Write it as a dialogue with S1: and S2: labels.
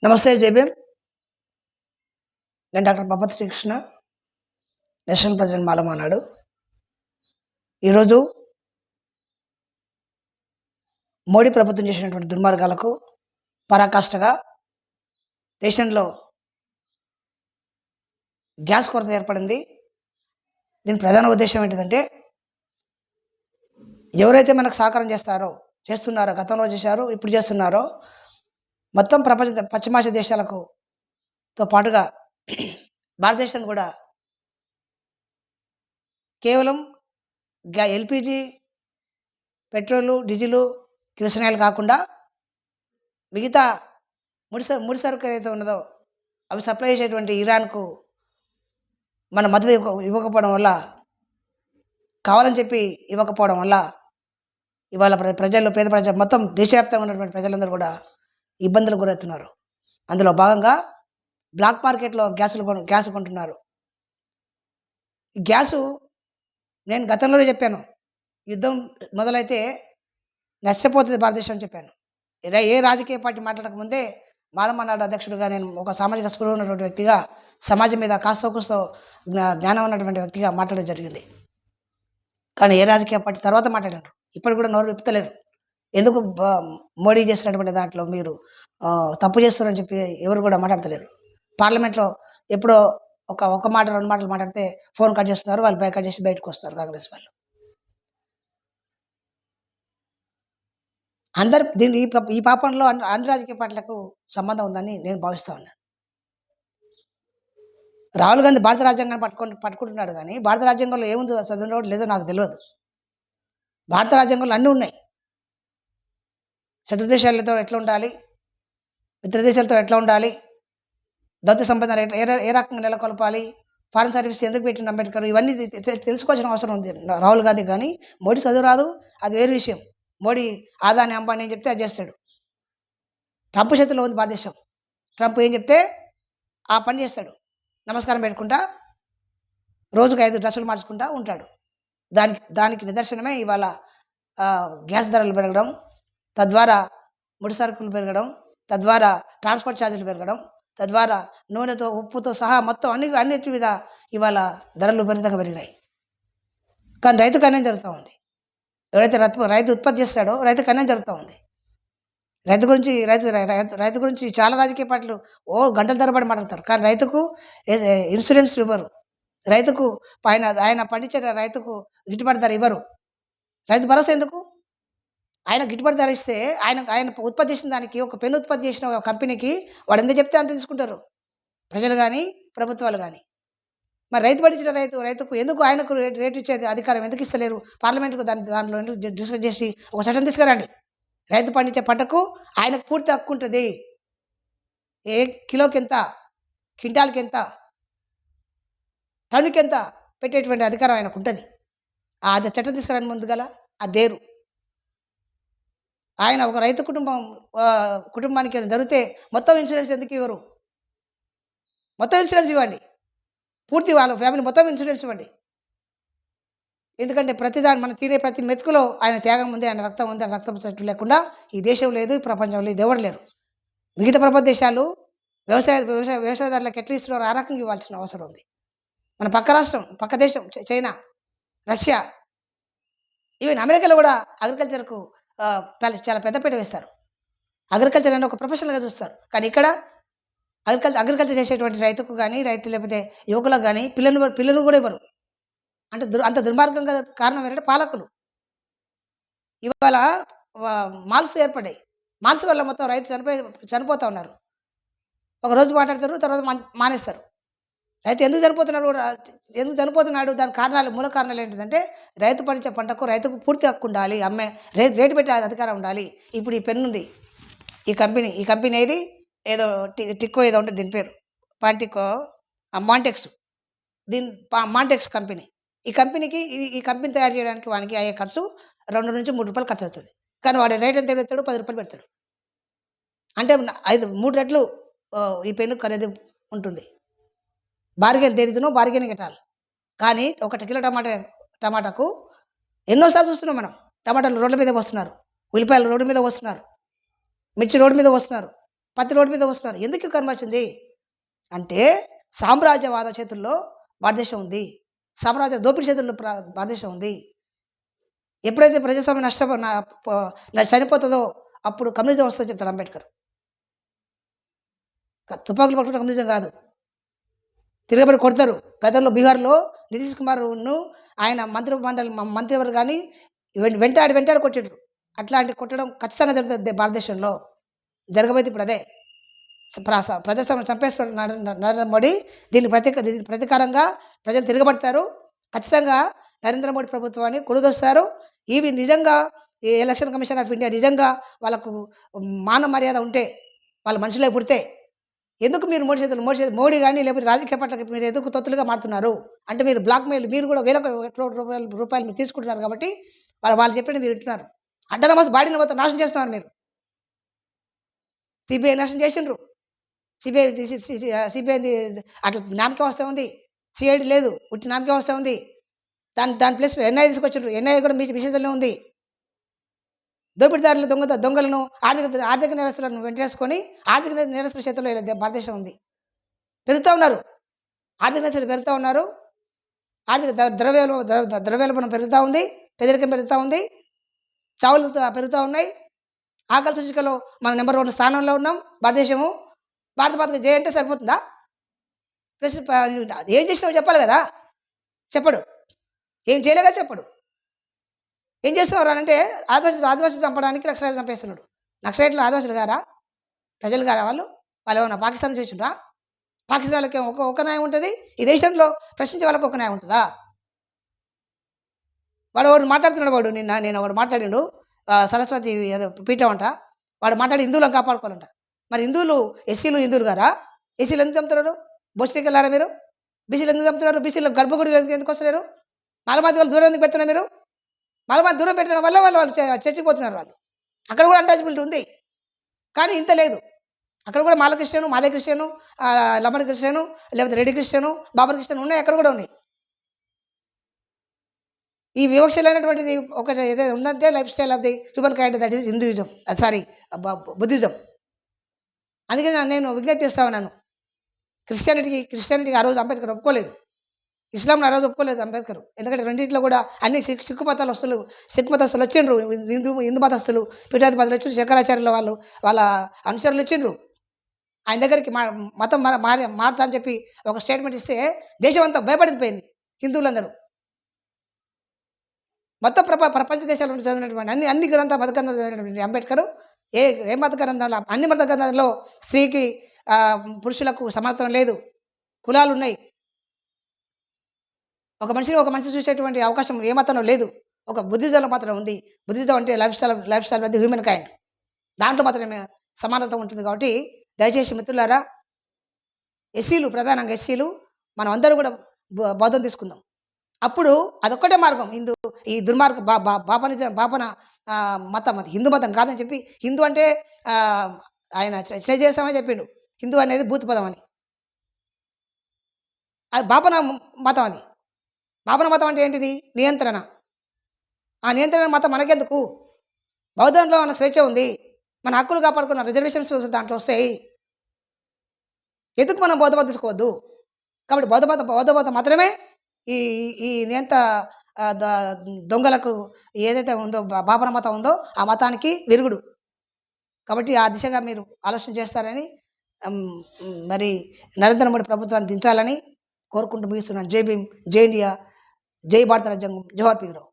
S1: నమస్తే జేబీఎం. నేను doctor బొప్పతి Srikrishna, national president Malamanadu. ఈరోజు మోడీ ప్రభుత్వం చేసినటువంటి దుర్మార్గాలకు పరాకాష్ఠగా దేశంలో గ్యాస్ కొరత ఏర్పడింది. దీని ప్రధాన ఉద్దేశం ఏంటిదంటే, ఎవరైతే మనకు సహకారం చేస్తున్నారో, గతంలో చేశారో, ఇప్పుడు చేస్తున్నారో, మొత్తం పశ్చిమాసియా దేశాలకు తో పాటుగా భారతదేశాన్ని కూడా కేవలం ఎల్‌పీజీ, పెట్రోలు, డీజిలు, కిరసనాయిలు కాకుండా మిగతా ముడి సరుకు ఏదైతే ఉన్నదో అవి సప్లై చేసేటువంటి ఇరాన్‌కు మన మద్దతు ఇవ్వకపోవడం వల్ల, కావాలని చెప్పి ఇవ్వకపోవడం వల్ల ఇవాళ ప్రజలు, పేద ప్రజలు, మొత్తం దేశవ్యాప్తంగా ఉన్నటువంటి ప్రజలందరూ కూడా ఇబ్బందులకు గురవుతున్నారు. అందులో భాగంగా బ్లాక్ మార్కెట్‌లో గ్యాస్ కొంటున్నారు. ఈ గ్యాసు నేను గతంలోనే చెప్పాను. యుద్ధం మొదలైతే నష్టపోతుంది భారతదేశం అని చెప్పాను. ఏ రాజకీయ పార్టీ మాట్లాడకముందే మాలమానాడు అధ్యక్షుడిగా, నేను ఒక సామాజిక స్పృహ ఉన్నటువంటి వ్యక్తిగా, సమాజం మీద కాస్తో కూస్తో జ్ఞానం ఉన్నటువంటి వ్యక్తిగా మాట్లాడడం జరిగింది. కానీ ఏ రాజకీయ పార్టీ తర్వాత మాట్లాడారు. ఇప్పటికి కూడా నోరు విప్పుతలేరు. ఎందుకు మోడీ చేసినటువంటి దాంట్లో మీరు తప్పు చేస్తున్నారని చెప్పి ఎవరు కూడా మాట్లాడతలేరు. పార్లమెంట్‌లో ఎప్పుడో ఒక మాట, 2 మాటలు మాట్లాడితే ఫోన్ కట్ చేస్తున్నారు. వాళ్ళు కట్ చేసి బయటకు వస్తారు కాంగ్రెస్ వాళ్ళు. అందరు ఈ పాపంలో అన్ని రాజకీయ పార్టీలకు సంబంధం ఉందని నేను భావిస్తా ఉన్నాను. రాహుల్ గాంధీ భారత రాజ్యాంగాన్ని పట్టుకుంటున్నాడు కానీ, భారత రాజ్యాంగంలో ఏముందో చదివినోడు లేదో నాకు తెలియదు. భారత రాజ్యాంగంలో అన్నీ ఉన్నాయి. శత్రు దేశాలతో ఎట్లా ఉండాలి, మిత్ర దేశాలతో ఎట్లా ఉండాలి, దౌత్య సంబంధాలు ఏ రకంగా నెలకొల్పాలి, ఫారెన్ సర్వీస్ ఎందుకు పెట్టిండు అంబేద్కర్, ఇవన్నీ తెలుసుకోవాల్సిన అవసరం ఉంది రాహుల్ గాంధీ. కానీ మోడీ చదువు రాదు, అది వేరే విషయం. మోడీ ఆదాని, అంబానీ ఏం చెప్తే అది చేస్తాడు. ట్రంప్ చేతిలో ఉంది భారతదేశం. ట్రంప్ ఏం చెప్తే ఆ పని చేస్తాడు. నమస్కారం పెట్టుకుంటా, రోజుకు 5 డ్రెస్సులు మార్చుకుంటా ఉంటాడు. దానికి నిదర్శనమే ఇవాళ గ్యాస్ ధరలు పెరగడం, తద్వారా ముడి సరుకులు పెరగడం, తద్వారా ట్రాన్స్‌పోర్ట్ ఛార్జీలు పెరగడం, తద్వారా నూనెతో, ఉప్పుతో సహా మొత్తం అన్నిటి మీద ఇవాళ ధరలు విపరీతంగా పెరిగినాయి. కానీ రైతుకు అన్యాయం జరుగుతూ ఉంది. ఎవరైతే రైతు ఉత్పత్తి చేస్తాడో రైతుకు అన్యాయం జరుగుతూ ఉంది. రైతు గురించి చాలా రాజకీయ పార్టీలు గంటల తరబడి మాట్లాడతారు. కానీ రైతుకు ఇన్సూరెన్స్ ఇవ్వరు. రైతుకు ఆయన పండించే రైతుకు గిట్టుబాటు ధర ఇవ్వరు. రైతు భరోసా ఎందుకు? ఆయన గిట్టుబాటు ధర ఇస్తే ఆయన ఉత్పత్తి చేసిన దానికి, ఒక పెన్ను ఉత్పత్తి చేసిన ఒక కంపెనీకి వాడు ఎంత చెప్తే అంత తీసుకుంటారు ప్రజలు కానీ, ప్రభుత్వాలు కానీ. మరి రైతు పండించిన రైతుకు ఎందుకు ఆయనకు రేటు ఇచ్చేది అధికారం ఎందుకు ఇస్తలేరు? పార్లమెంట్‌కు దాంట్లో ఎందుకు డిస్కస్ చేసి ఒక చట్టం తీసుకురండి. రైతు పండించే పంటకు ఆయనకు పూర్తి హక్కు ఉంటుంది. ఏ కిలోకెంత, క్వింటాల్‌కెంత, టన్నుకెంత పెట్టేటువంటి అధికారం ఆయనకు ఉంటుంది. అది చట్టం తీసుకురండి ముందుగల. అదేరు ఆయన ఒక రైతు కుటుంబానికి జరిగితే మొత్తం ఇన్సూరెన్స్ ఎందుకు ఇవ్వరు? మొత్తం ఇన్సూరెన్స్ ఇవ్వండి. పూర్తి వాళ్ళ ఫ్యామిలీ మొత్తం ఇన్సూరెన్స్ ఇవ్వండి. ఎందుకంటే మనం తినే ప్రతి మెతుకులో ఆయన త్యాగం ఉంది, ఆయన రక్తం ఉంది. ఆయన రక్తం చెట్టు లేకుండా ఈ దేశం లేదు, ఈ ప్రపంచంలో ఇది ఎవరు లేరు. మిగతా ప్రపంచ దేశాలు వ్యవసాయదారులకు ఎట్లా ఇస్తున్నారో ఆ రకంగా ఇవ్వాల్సిన అవసరం ఉంది. మన పక్క దేశం చైనా, రష్యా, ఈవెన్ అమెరికాలో కూడా అగ్రికల్చర్‌కు చాలా పెద్దపీట వేస్తారు. అగ్రికల్చర్ అని ఒక ప్రొఫెషనల్‌గా చూస్తారు. కానీ ఇక్కడ అగ్రికల్చర్ చేసేటువంటి రైతుకు కానీ, లేకపోతే యువకులకు కానీ పిల్లలు కూడా ఇవ్వరు. అంటే అంత దుర్మార్గంగా కారణం ఏంటంటే పాలకులు. ఇవాళ మాల్స్ ఏర్పడ్డాయి. మాల్స్ వల్ల మొత్తం రైతు చనిపోతా ఉన్నారు. ఒకరోజు మాట్లాడతారు, తర్వాత మానేస్తారు. రైతు ఎందుకు చనిపోతున్నాడు? దాని మూల కారణాలు ఏంటిదంటే, రైతు పండించే పంటకు రైతుకు పూర్తి హక్కు ఉండాలి. రేటు పెట్టే అధికారం ఉండాలి. ఇప్పుడు ఈ పెన్ ఉంది, ఈ కంపెనీ ఏది, ఏదో టిక్కో ఏదో ఉంటుంది దీని పేరు, పాంటికో, మాంటెక్స్. మాంటెక్స్ కంపెనీ. ఈ కంపెనీ తయారు చేయడానికి వానికి అయ్యే ఖర్చు ₹2 నుంచి ₹3 ఖర్చు అవుతుంది. కానీ వాడి రేట్ ఎంత పెడతాడు? ₹10 పెడతాడు. అంటే 3 రెట్లు ఈ పెన్ను ఖరీదు ఉంటుంది. బార్గెనింగ్ పెట్టాలి. కానీ 1 కిలో టమాటాకు ఎన్నోసార్లు చూస్తున్నాం మనం. టమాటాలు రోడ్ల మీద వస్తున్నారు, ఉల్లిపాయలు రోడ్డు మీద వస్తున్నారు, మిర్చి రోడ్డు మీద వస్తున్నారు. ప్రతి రోడ్డు మీద వస్తున్నారు. ఎందుకు ఈ కర్మ వచ్చింది? అంటే సామ్రాజ్యవాద చేతుల్లో భారతదేశం ఉంది. సామ్రాజ్య దోపిడీ చేతుల్లో భారతదేశం ఉంది. ఎప్పుడైతే ప్రజాస్వామ్యం చనిపోతుందో అప్పుడు కమ్యూనిజం వస్తుందని చెప్తాడు అంబేద్కర్. తుపాకులు పట్టుకుంటే కమ్యూనిజం కాదు. తిరగబడి కొడతారు. గతంలో బీహార్‌లో నితీష్ కుమార్‌ను ఆయన మంత్రి గాని వెంటాడి కొట్టిండ్రు. అట్లాంటి కొట్టడం ఖచ్చితంగా జరుగుతది భారతదేశంలో. జరగబోయేది ఇప్పుడు అదే. ప్రజాస్వామ్యం చంపేస్తున్నాడు నరేంద్ర మోడీ. దీనికి ప్రతీకారంగా ప్రజలు తిరగబడతారు. ఖచ్చితంగా నరేంద్ర మోడీ ప్రభుత్వాన్ని కూలదోస్తారు. ఇవి నిజంగా ఈ ఎలక్షన్ కమిషన్ ఆఫ్ ఇండియా నిజంగా వాళ్ళకు మాన మర్యాద ఉంటే, వాళ్ళు మనుషులై పుడితే, ఎందుకు మీరు మోడీ గాని లేకపోతే రాజకీయ పార్టీలకి మీరు ఎందుకు తొత్తులుగా మారుతున్నారు? అంటే మీరు బ్లాక్‌మెయిల్ మీరు కూడా వేల రూపాయలు మీరు తీసుకుంటున్నారు కాబట్టి వాళ్ళు చెప్పింది మీరు వింటున్నారు. అడ్డనమాస్ బాడీని మొత్తం నాశనం చేస్తున్నారు మీరు. సీబీఐ నాశనం చేసిండ్రు. సిబిఐది అట్లా జ్ఞాపక వ్యవస్థ ఉంది. సిఐడి లేదు. ఉట్టి జ్ఞాపక వ్యవస్థ ఉంది. దాని ప్లేస్‌లో ఎన్ఐఏ తీసుకొచ్చిండ్రు. ఎన్ఐఏ కూడా మీ చేతుల్లో ఉంది. దోపిడీదారులు దొంగలను ఆర్థిక నేరస్తులను వెంటేసుకొని ఆర్థిక నేరస్తుల చేతుల్లో భారతదేశం ఉంది. పెరుగుతా ఉన్నారు. ఆర్థిక నేరస్తులు పెరుగుతా ఉన్నారు. ఆర్థిక ద్రవ్యోల్బణం పెరుగుతా ఉంది. పేదరికం పెరుగుతా ఉంది. చావులు పెరుగుతా ఉన్నాయి. ఆకలి సూచికలో మనం నంబర్ 1 స్థానంలో ఉన్నాం భారతదేశము. భారత మాతకు జై అంటే సరిపోతుందా? ఏం చేసినావో చెప్పాలి కదా! చెప్పడు. ఏం చేయలేగా చెప్పడు. ఏం చేస్తున్నారు అనంటే ఆదివాసులు చంపడానికి నక్సలైట్లు చంపేస్తున్నాడు. నక్సలైట్లు ఆదివాసులు గారా? ప్రజలు గారా వాళ్ళు? వాళ్ళేమన్నా పాకిస్తాన్ నుంచి వచ్చిండ్రా? పాకిస్తాన్ వాళ్ళకి ఒక న్యాయం ఉంటది. ఈ దేశంలో ప్రశ్నించే వాళ్ళకి ఒక న్యాయం ఉంటదా? వాడు మాట్లాడుతున్నాడు నేను ఒకడు మాట్లాడిండు. సరస్వతి ఏదో పీఠం అంట. వాడు మాట్లాడి హిందువులను కాపాడుకోవాలంట. మరి హిందువులు హిందువులు గారా? ఎస్సీలు ఎందుకు చంపుతున్నారు? భోజనకెళ్ళారా మీరు? బీసీలు ఎందుకు చంపుతున్నారు? బీసీలు గర్భగుడిలో ఎందుకు వస్తలేరు? మలమాది వాళ్ళు దూరం ఎందుకు పెడుతున్నారు మీరు? మలమాది దూరం పెట్టడం వల్ల వాళ్ళు చచ్చిపోతున్నారు వాళ్ళు. అక్కడ కూడా అన్‌టచబిలిటీ ఉంది. కానీ ఇంత లేదు. అక్కడ కూడా మాల క్రిస్టియను, మాదే క్రిస్టియను, లంబాడి క్రిస్టియను, లేకపోతే రెడ్డి క్రిస్టియను, బాబర్ క్రిస్టియన్ ఉన్నాయి. అక్కడ కూడా ఉన్నాయి. ఈ వివక్షలైనటువంటిది ఒకటి ఏదైతే ఉందంటే life style of the human kind that is Hinduism. Buddhism. అందుకే నేను విజ్ఞప్తి చేస్తా ఉన్నాను. క్రిస్టియానిటీకి ఆ రోజు అంబేద్కర్ ఒప్పుకోలేదు. ఇస్లాంను ఆ రోజు ఒప్పుకోలేదు అంబేద్కర్. ఎందుకంటే రెండిట్లో కూడా అన్ని సిక్కు మతస్థులు వచ్చిండ్రు. హిందూ మతస్థులు, పీఠాధిపతులు వచ్చిండ్రు. శంకరాచార్యుల వాళ్ళ అనుచరులు వచ్చిండ్రు. ఆయన దగ్గరికి మతం మారుతా అని చెప్పి ఒక స్టేట్మెంట్ ఇస్తే దేశం అంతా భయపడిపోయింది హిందువులందరూ. మొత్తం ప్రపంచ దేశాల నుండి చదివినటువంటి అన్ని మత గ్రంథాలు చదివినటువంటి అంబేద్కర్ ఏ మత గ్రంథంలో అన్ని మత గ్రంథాలలో స్త్రీకి పురుషులకు సమానత్వం లేదు. కులాలున్నాయి. ఒక మనిషి చూసేటువంటి అవకాశం ఏ మతంలో లేదు. ఒక బుద్ధిజంలో మాత్రం ఉంది. బుద్ధిజం అంటే లైఫ్ స్టైల్ అది హ్యూమన్ కైండ్. దాంట్లో మాత్రమే సమానత్వం ఉంటుంది కాబట్టి దయచేసి మిత్రులారా, ప్రధానంగా ఎస్సీలు మనం అందరూ కూడా బోధన తీసుకుందాం. అప్పుడు అదొక్కటే మార్గం. ఈ దుర్మార్గ బాపన మతం అది హిందూ మతం కాదని చెప్పి, హిందూ అంటే ఆయన చేసామని చెప్పిండు. హిందూ అనేది భూత పదం అని. అది బాపన మతం అది. బాపన మతం అంటే ఏంటిది? నియంత్రణ. ఆ నియంత్రణ మతం మనకెందుకు? బౌద్ధంలో మనకు స్వేచ్ఛ ఉంది. మన హక్కులు కాపాడుకున్న రిజర్వేషన్స్ దాంట్లో వస్తాయి. ఎందుకు మనం బౌద్ధ మతం తీసుకోవద్దు? కాబట్టి బౌద్ధ మతం మాత్రమే ఈ నియంత దొంగలకు ఏదైతే ఉందో బాపన మతం ఉందో ఆ మతానికి విరుగుడు. కాబట్టి ఆ దిశగా మీరు ఆలోచన చేస్తారని మరి నరేంద్ర మోడీ ప్రభుత్వాన్ని దించాలని కోరుకుంటూ ముగిస్తున్నాను. జై భీమ్, జై ఇండియా, జై భారత రాజ్యాంగం, జోహార్ పీర్రావు.